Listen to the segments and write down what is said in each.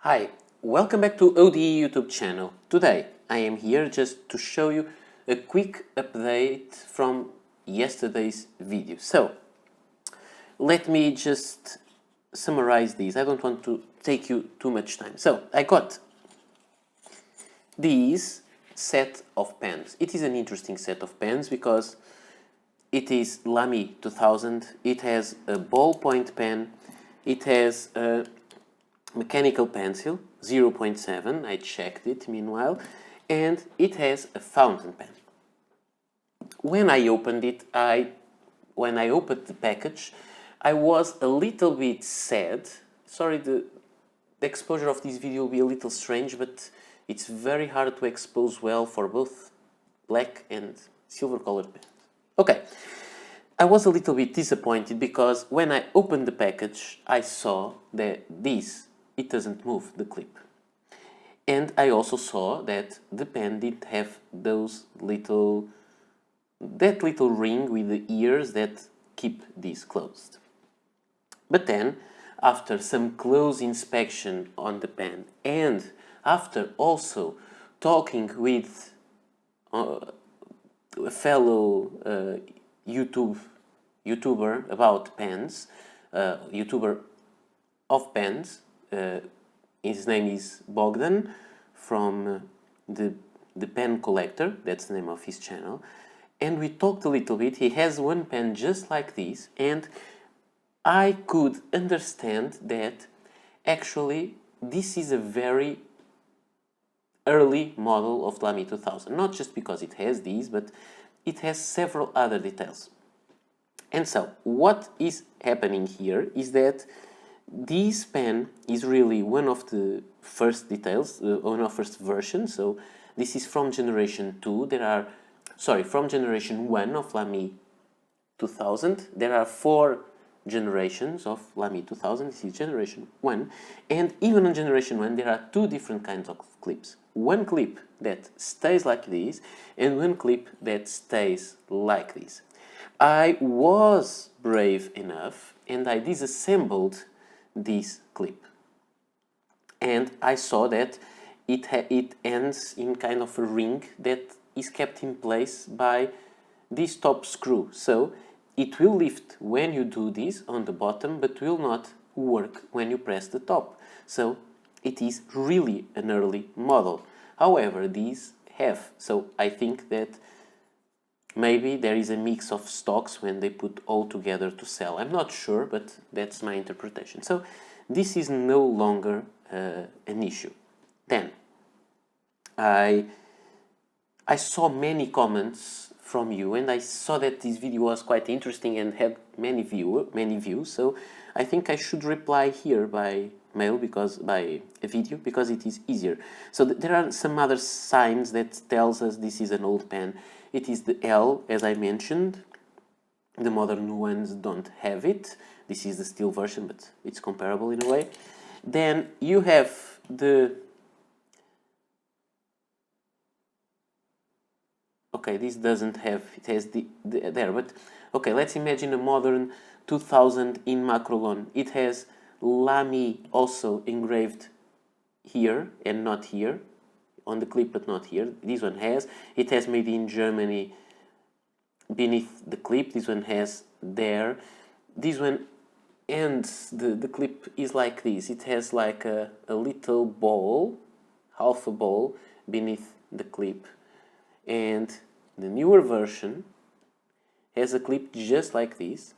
Hi, welcome back to ODE YouTube channel. Today I am here just to show you a quick update from yesterday's video. So let me just summarize these. I don't want to take you too much time. So I got these set of pens. It is an interesting set of pens because it is Lamy 2000. It has a ballpoint pen. It has a mechanical pencil 0.7, I checked it meanwhile, and it has a fountain pen. When I opened it, when I opened the package, I was a little bit sad. Sorry, the exposure of this video will be a little strange, but it's very hard to expose well for both black and silver colored pens. Okay, I was a little bit disappointed because when I opened the package, I saw that it doesn't move, the clip. And I also saw that the pen didn't have that little ring with the ears that keep this closed. But then, after some close inspection on the pen and after also talking with a fellow YouTuber about pens, YouTuber of pens, his name is Bogdan from the Pen Collector, that's the name of his channel, and we talked a little bit. He has one pen just like this, and I could understand that actually this is a very early model of Lamy 2000, not just because it has these, but it has several other details. And so what is happening here is that this pen is really one of the first details, one of the first versions. So this is from generation 2. From generation 1 of Lamy 2000. There are 4 generations of Lamy 2000. This is generation 1. And even on generation 1, there are 2 different kinds of clips. One clip that stays like this, and one clip that stays like this. I was brave enough and I disassembled this clip, and I saw that it ends in kind of a ring that is kept in place by this top screw. So it will lift when you do this on the bottom, but will not work when you press the top. So it is really an early model. However, these have, so I think that maybe there is a mix of stocks when they put all together to sell. I'm not sure, but that's my interpretation. So this is no longer an issue. Then I saw many comments from you, and I saw that this video was quite interesting and had many views. So I think I should reply here by mail, by a video, because it is easier. So there are some other signs that tells us this is an old pen. It is the L, as I mentioned. The modern ones don't have it. This is the steel version, but it's comparable in a way. Then you have the... Okay, this doesn't have... It has there, but... Okay, let's imagine a modern 2000 in Macrolon. It has Lamy also engraved here and not here. On the clip, but not here. This one has. It has made in Germany beneath the clip. This one has there. This one ends, the clip is like this. It has like a little ball, half a ball, beneath the clip. And the newer version has a clip just like this,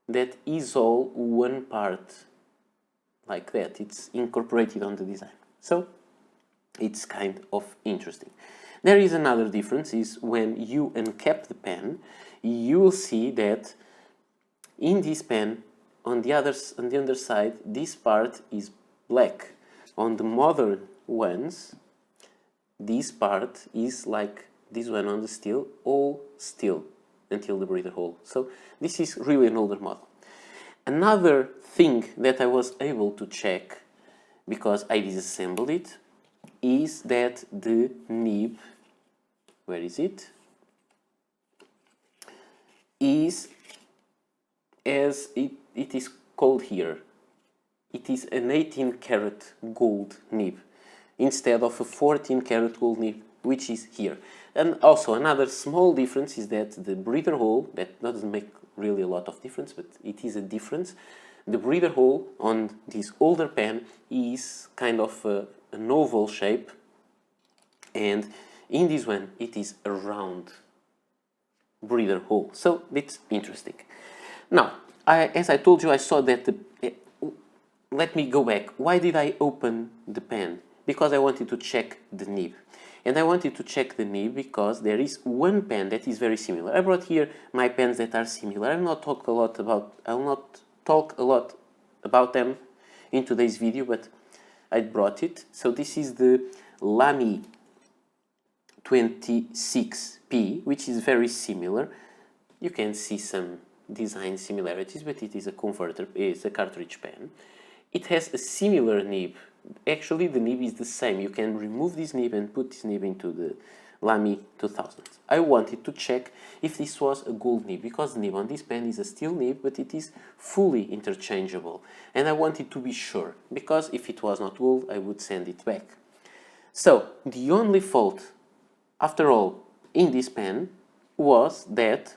that is all one part, like that. It's incorporated on the design. So it's kind of interesting. There is another difference, is when you uncap the pen, you will see that in this pen, on the underside, this part is black. On the modern ones, this part is like this one on the steel, all steel until the breather hole. So this is really an older model. Another thing that I was able to check, because I disassembled it, is that the nib, where is it? Is as it is called here. it is an 18 karat gold nib instead of a 14 karat gold nib, which is here. And also another small difference is that the breather hole, that doesn't make really a lot of difference, but it is a difference. The breather hole on this older pen is kind of an oval shape, and in this one it is a round breather hole. So it's interesting. Now, as I told you, I saw that let me go back. Why did I open the pen? Because I wanted to check the nib. And I wanted to check the nib because there is one pen that is very similar. I brought here my pens that are similar. I will not talk a lot about them in today's video, but I brought it. So this is the Lamy 26P, which is very similar. You can see some design similarities, but it is a converter, it's a cartridge pen. It has a similar nib. Actually, the nib is the same. You can remove this nib and put this nib into the Lamy 2000. I wanted to check if this was a gold nib, because the nib on this pen is a steel nib, but it is fully interchangeable. And I wanted to be sure, because if it was not gold, I would send it back. So, the only fault, after all, in this pen was that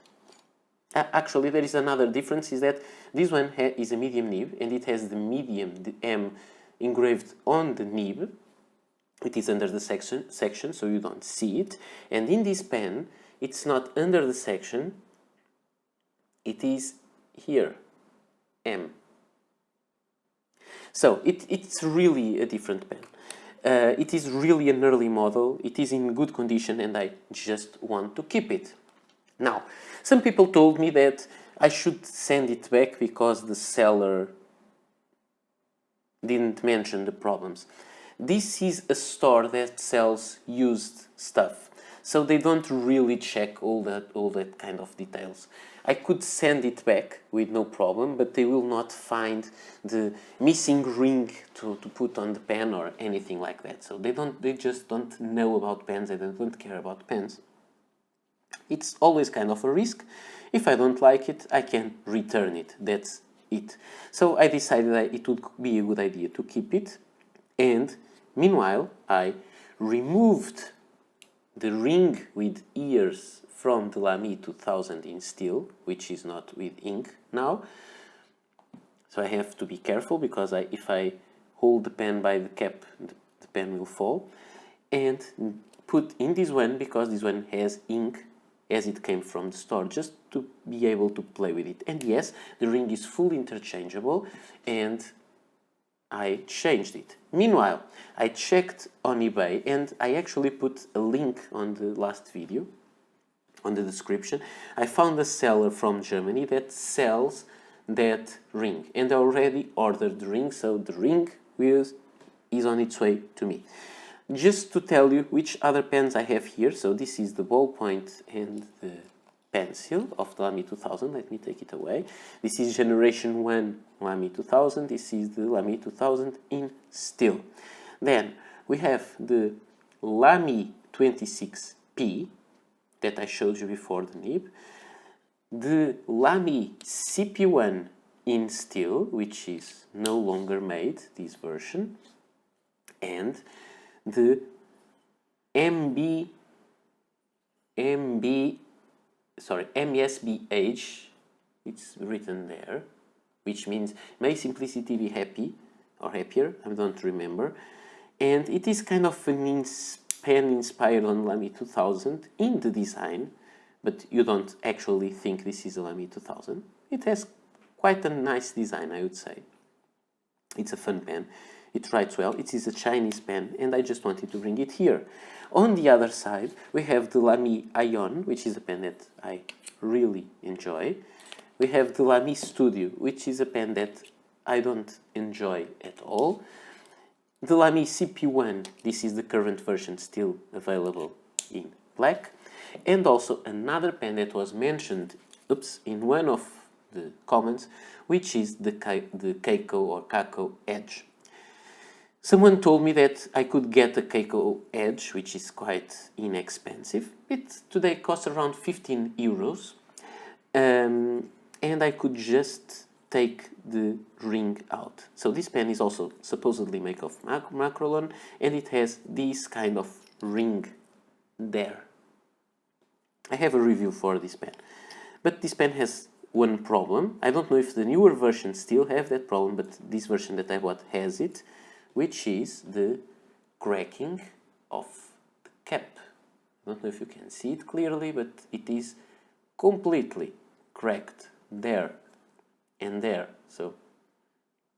actually there is another difference, is that this one is a medium nib and it has the medium, the M, engraved on the nib. It is under the section, so you don't see it. And in this pen, it's not under the section, it is here, M. So it's really a different pen. It is really an early model, it is in good condition, and I just want to keep it. Now, some people told me that I should send it back because the seller didn't mention the problems. This is a store that sells used stuff, so they don't really check all that kind of details. I could send it back with no problem, but they will not find the missing ring to put on the pen or anything like that. So they just don't know about pens and they don't care about pens. It's always kind of a risk. If I don't like it, I can return it. That's it. So I decided that it would be a good idea to keep it, and meanwhile I removed the ring with ears from the Lamy 2000 in steel, which is not with ink now. So I have to be careful, because if I hold the pen by the cap, the pen will fall. And put in this one, because this one has ink as it came from the store, just to be able to play with it. And yes, the ring is fully interchangeable, and I changed it. Meanwhile, I checked on eBay, and I actually put a link on the last video, on the description. I found a seller from Germany that sells that ring, and I already ordered the ring, so the ring is on its way to me. Just to tell you which other pens I have here, so this is the ballpoint and the pencil of the Lamy 2000. Let me take it away. This is generation 1 Lamy 2000. This is the Lamy 2000 in steel. Then we have the Lamy 26P that I showed you before, the nib. The Lamy CP1 in steel, which is no longer made, this version. And the MSBH, it's written there, which means may simplicity be happy or happier, I don't remember. And it is kind of an pen inspired on Lamy 2000 in the design, but you don't actually think this is a Lamy 2000. It has quite a nice design, I would say. It's a fun pen. It writes well. It is a Chinese pen, and I just wanted to bring it here. On the other side, we have the Lamy Ion, which is a pen that I really enjoy. We have the Lamy Studio, which is a pen that I don't enjoy at all. The Lamy CP1, this is the current version, still available in black. And also another pen that was mentioned, in one of the comments, which is the Keiko or Kako Edge. Someone told me that I could get a Keiko Edge, which is quite inexpensive. It today costs around 15 euros. And I could just take the ring out. So this pen is also supposedly made of macrolon, and it has this kind of ring there. I have a review for this pen, but this pen has one problem. I don't know if the newer versions still have that problem, but this version that I bought has it, which is the cracking of the cap. I don't know if you can see it clearly, but it is completely cracked there and there, so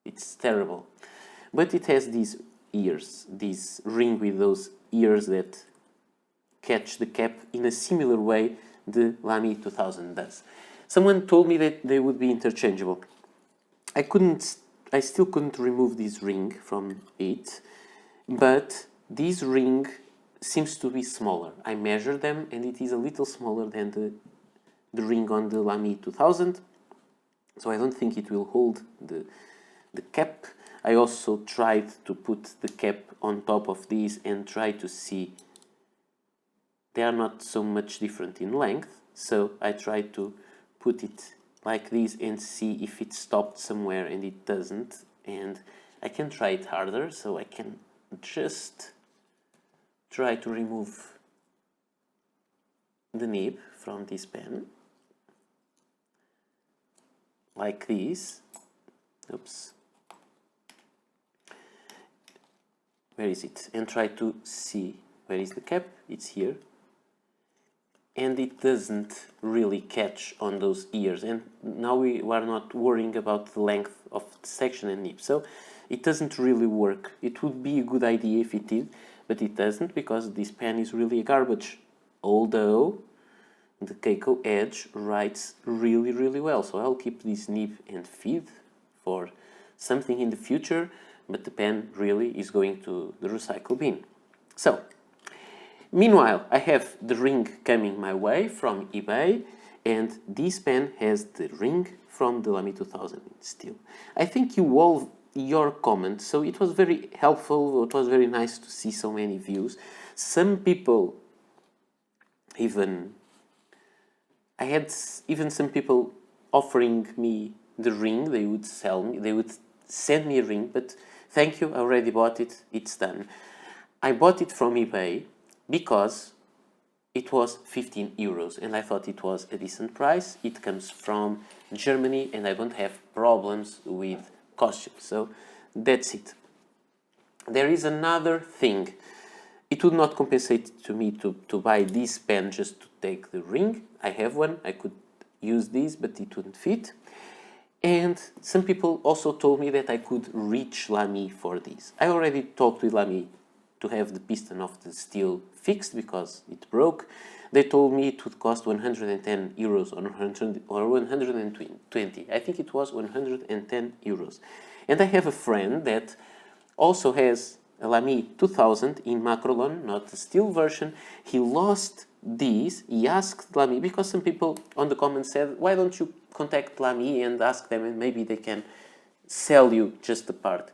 it's terrible. But it has these ears, this ring with those ears that catch the cap in a similar way the Lamy 2000 does. Someone told me that they would be interchangeable. I still couldn't remove this ring from it, but this ring seems to be smaller. I measured them and it is a little smaller than the ring on the Lamy 2000, so I don't think it will hold the cap. I also tried to put the cap on top of these and try to see. They are not so much different in length, so I tried to put it like this and see if it stopped somewhere, and it doesn't. And I can try it harder, so I can just try to remove the nib from this pen like this. Oops. Where is it? And try to see where is the cap. It's here. And it doesn't really catch on those ears, and now we are not worrying about the length of the section and nib, so it doesn't really work. It would be a good idea if it did, but it doesn't, because this pen is really garbage, although the Keiko Edge writes really well. So I'll keep this nib and feed for something in the future, but the pen really is going to the recycle bin. So meanwhile, I have the ring coming my way from eBay, and this pen has the ring from the Lamy 2000 still. I thank you all your comments, so it was very helpful. It was very nice to see so many views. Some people I had even some people offering me the ring. They would sell me, they would send me a ring, but thank you, I already bought it, it's done. I bought it from eBay because it was 15 euros and I thought it was a decent price. It comes from Germany and I don't have problems with costumes, so that's it. There is another thing. It would not compensate to me to buy this pen just to take the ring. I have one, I could use this, but it wouldn't fit. And some people also told me that I could reach Lamy for this. I already talked with Lamy to have the piston of the steel fixed because it broke. They told me it would cost 110 euros or 120. I think it was 110 euros. And I have a friend that also has a Lamy 2000 in macrolon, not the steel version. He lost these. He asked Lamy, because some people on the comments said, why don't you contact Lamy and ask them and maybe they can sell you just the part.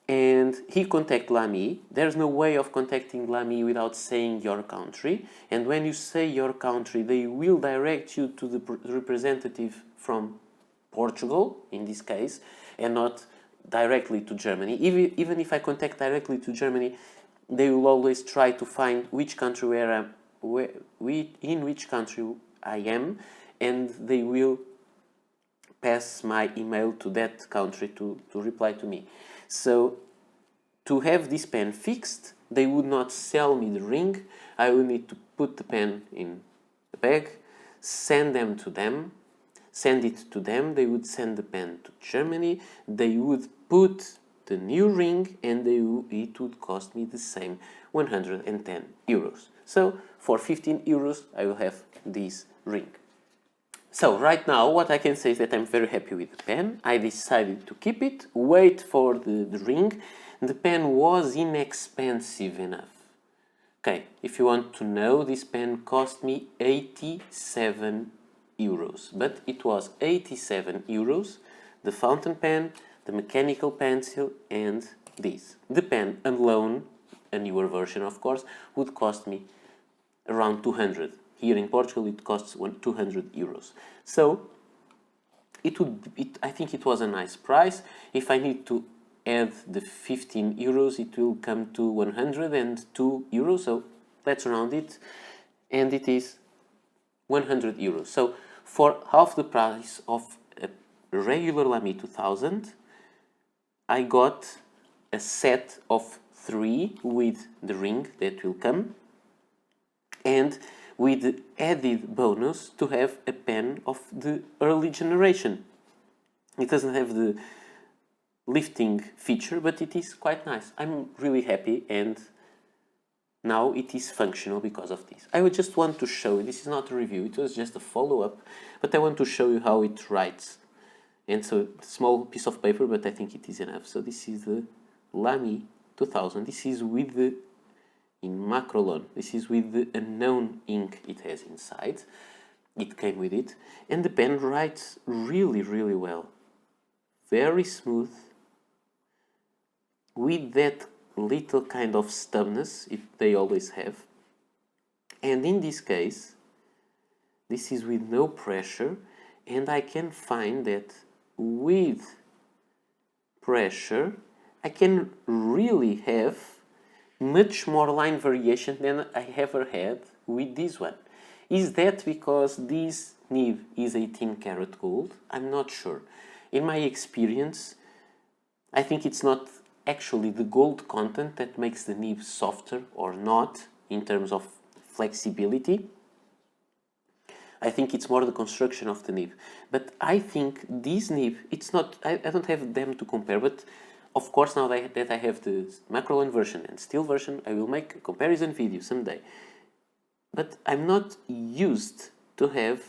And he contacted Lamy. There's no way of contacting Lamy without saying your country. And when you say your country, they will direct you to the representative from Portugal, in this case, and not directly to Germany. Even if I contact directly to Germany, they will always try to find which country in which country I am, and they will pass my email to that country to reply to me. So to have this pen fixed, they would not sell me the ring. I would need to put the pen in a bag, send it to them. They would send the pen to Germany. They would put the new ring and it would cost me the same 110 euros. So for 15 euros, I will have this ring. So right now, what I can say is that I'm very happy with the pen. I decided to keep it, wait for the ring. The pen was inexpensive enough. Okay, if you want to know, this pen cost me 87 euros. But it was 87 euros, the fountain pen, the mechanical pencil, and this. The pen alone, a newer version of course, would cost me around 200. Here in Portugal it costs 200 euros. So I think it was a nice price. If I need to add the 15 euros, it will come to 102 euros. So let's round it, and it is 100 euros. So for half the price of a regular Lamy 2000, I got a set of 3 with the ring that will come, and with the added bonus to have a pen of the early generation. It doesn't have the lifting feature, but it is quite nice. I'm really happy, and now it is functional because of this. I would just want to show you, this is not a review, it was just a follow-up, but I want to show you how it writes. And so, small piece of paper, but I think it is enough. So this is the Lamy 2000. This is with the, in Macrolon, this is with the unknown ink it has inside. It came with it. And the pen writes really, really well. Very smooth. With that little kind of stubbornness they always have. And in this case, this is with no pressure, and I can find that with pressure I can really have much more line variation than I ever had with this one. Is that because this nib is 18 karat gold? I'm not sure. In my experience, I think it's not actually the gold content that makes the nib softer or not in terms of flexibility. I think it's more the construction of the nib. But I think this nib, it's not, I don't have them to compare, but of course now that I have the Macrolon version and steel version, I will make a comparison video someday. But I'm not used to have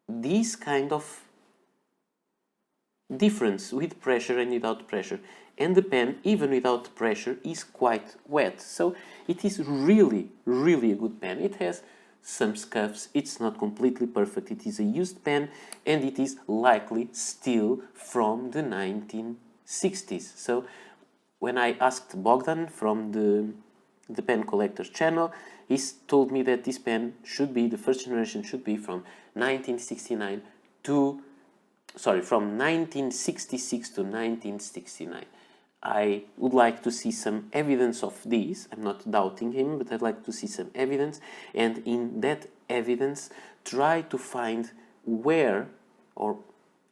this kind of difference with pressure and without pressure. And the pen, even without pressure, is quite wet. So it is really, really a good pen. It has some scuffs, it's not completely perfect, it is a used pen, and it is likely still from the 1960s. So when I asked Bogdan from the Pen Collector's channel, he told me that this pen should be, the first generation should be from 1969 to, sorry, from 1966 to 1969. I would like to see some evidence of this. I'm not doubting him, but I'd like to see some evidence, and in that evidence try to find where, or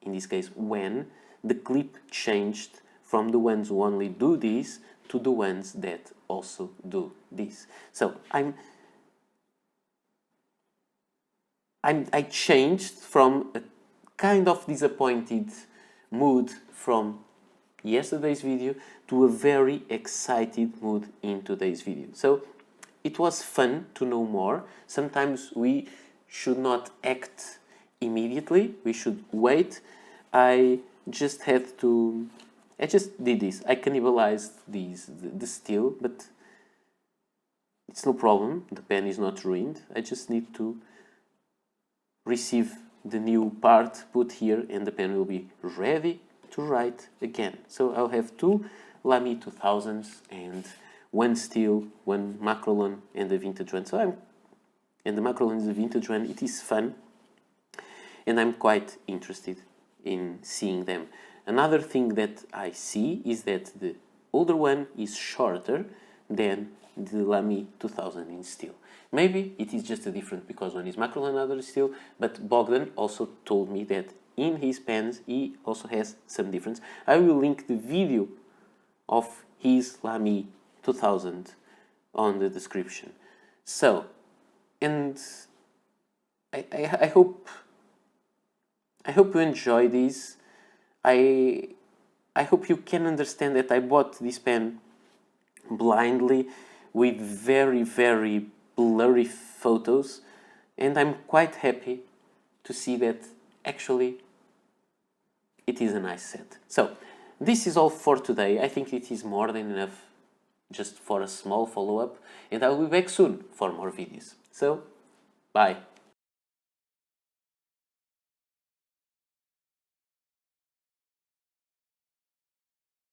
in this case when, the clip changed from the ones who only do this to the ones that also do this. So I changed from a kind of disappointed mood from yesterday's video to a very excited mood in today's video. So it was fun to know more. Sometimes we should not act immediately, we should wait. I just did this. I cannibalized the steel, but it's no problem. The pen is not ruined. I just need to receive the new part, put here, and the pen will be ready to write again. So I'll have 2 Lamy 2000s and 1 steel, 1 Macrolon, and a vintage one. So and the Macrolon is a vintage one. It is fun, and I'm quite interested in seeing them. Another thing that I see is that the older one is shorter than the Lamy 2000 in steel. Maybe it is just a different because one is Macrolon and other is steel, but Bogdan also told me that in his pens he also has some difference. I will link the video of his Lamy 2000 on the description. So, and I hope you enjoy this. I hope you can understand that I bought this pen blindly with very, very blurry photos, and I'm quite happy to see that actually it is a nice set. So this is all for today. I think it is more than enough just for a small follow-up, and I will be back soon for more videos. So bye.